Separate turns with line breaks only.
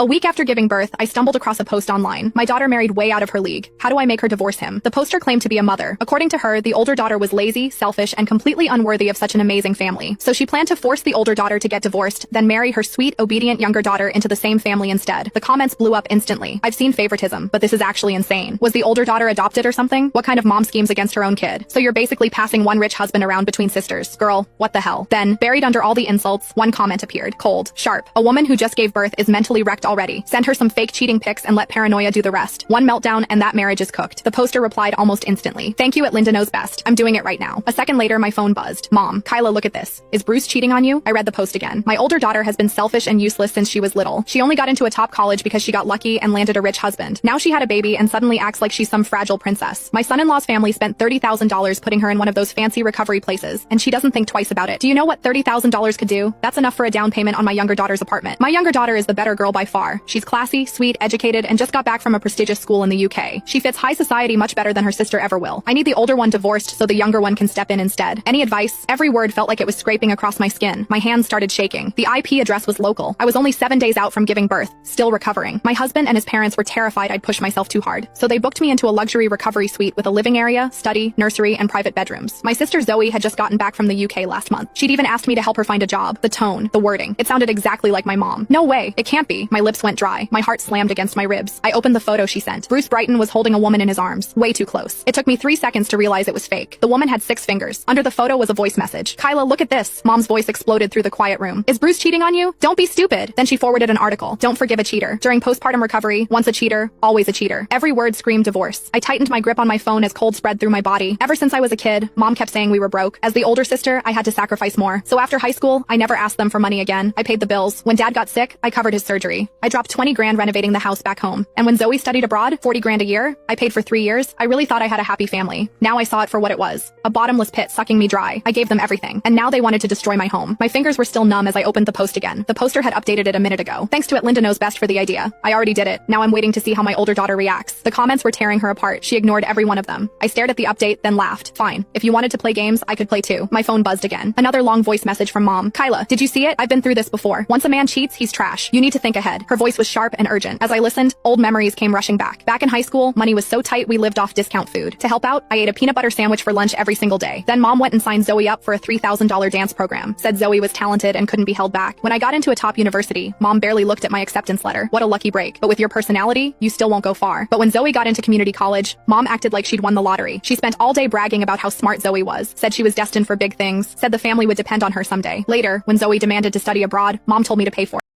A week after giving birth, I stumbled across a post online. My daughter married way out of her league. How do I make her divorce him? The poster claimed to be a mother. According to her, the older daughter was lazy, selfish, and completely unworthy of such an amazing family. So she planned to force the older daughter to get divorced, then marry her sweet, obedient younger daughter into the same family instead. The comments blew up instantly. I've seen favoritism, but this is actually insane. Was the older daughter adopted or something? What kind of mom schemes against her own kid? So you're basically passing one rich husband around between sisters. Girl, what the hell? Then, buried under all the insults, one comment appeared. Cold, sharp. A woman who just gave birth is mentally wrecked already. Send her some fake cheating pics and let paranoia do the rest. One meltdown and that marriage is cooked. The poster replied almost instantly. Thank you at Linda Knows Best. I'm doing it right now. A second later, my phone buzzed. Mom, Kyla, look at this. Is Bruce cheating on you? I read the post again. My older daughter has been selfish and useless since she was little. She only got into a top college because she got lucky and landed a rich husband. Now she had a baby and suddenly acts like she's some fragile princess. My son-in-law's family spent $30,000 putting her in one of those fancy recovery places, and she doesn't think twice about it. Do you know what $30,000 could do? That's enough for a down payment on my younger daughter's apartment. My younger daughter is the better girl by far. She's classy, sweet, educated, and just got back from a prestigious school in the UK. She fits high society much better than her sister ever will. I need the older one divorced so the younger one can step in instead. Any advice? Every word felt like it was scraping across my skin. My hands started shaking. The IP address was local. I was only 7 days out from giving birth, still recovering. My husband and his parents were terrified I'd push myself too hard, so they booked me into a luxury recovery suite with a living area, study, nursery, and private bedrooms. My sister Zoe had just gotten back from the UK last month. She'd even asked me to help her find a job. The tone, the wording, it sounded exactly like my mom. No way, it can't be. My lips went dry. My heart slammed against my ribs. I opened the photo she sent. Bruce Brighton was holding a woman in his arms, way too close. It took me 3 seconds to realize it was fake. The woman had 6 fingers. Under the photo was a voice message. Kyla, look at this. Mom's voice exploded through the quiet room. Is Bruce cheating on you? Don't be stupid. Then she forwarded an article. Don't forgive a cheater. During postpartum recovery, once a cheater, always a cheater. Every word screamed divorce. I tightened my grip on my phone as cold spread through my body. Ever since I was a kid, Mom kept saying we were broke. As the older sister, I had to sacrifice more. So after high school, I never asked them for money again. I paid the bills. When Dad got sick, I covered his surgery. I dropped 20 grand renovating the house back home. And when Zoe studied abroad, 40 grand a year, I paid for 3 years. I really thought I had a happy family. Now I saw it for what it was. A bottomless pit sucking me dry. I gave them everything. And now they wanted to destroy my home. My fingers were still numb as I opened the post again. The poster had updated it a minute ago. Thanks to Linda Knows Best for the idea. I already did it. Now I'm waiting to see how my older daughter reacts. The comments were tearing her apart. She ignored every one of them. I stared at the update, then laughed. Fine. If you wanted to play games, I could play too. My phone buzzed again. Another long voice message from Mom. Kyla, did you see it? I've been through this before. Once a man cheats, he's trash. You need to think ahead. Her voice was sharp and urgent. As I listened, old memories came rushing back. Back in high school, money was so tight we lived off discount food. To help out, I ate a peanut butter sandwich for lunch every single day. Then Mom went and signed Zoe up for a $3,000 dance program. Said Zoe was talented and couldn't be held back. When I got into a top university, Mom barely looked at my acceptance letter. What a lucky break. But with your personality, you still won't go far. But when Zoe got into community college, Mom acted like she'd won the lottery. She spent all day bragging about how smart Zoe was. Said she was destined for big things. Said the family would depend on her someday. Later, when Zoe demanded to study abroad, Mom told me to pay for it.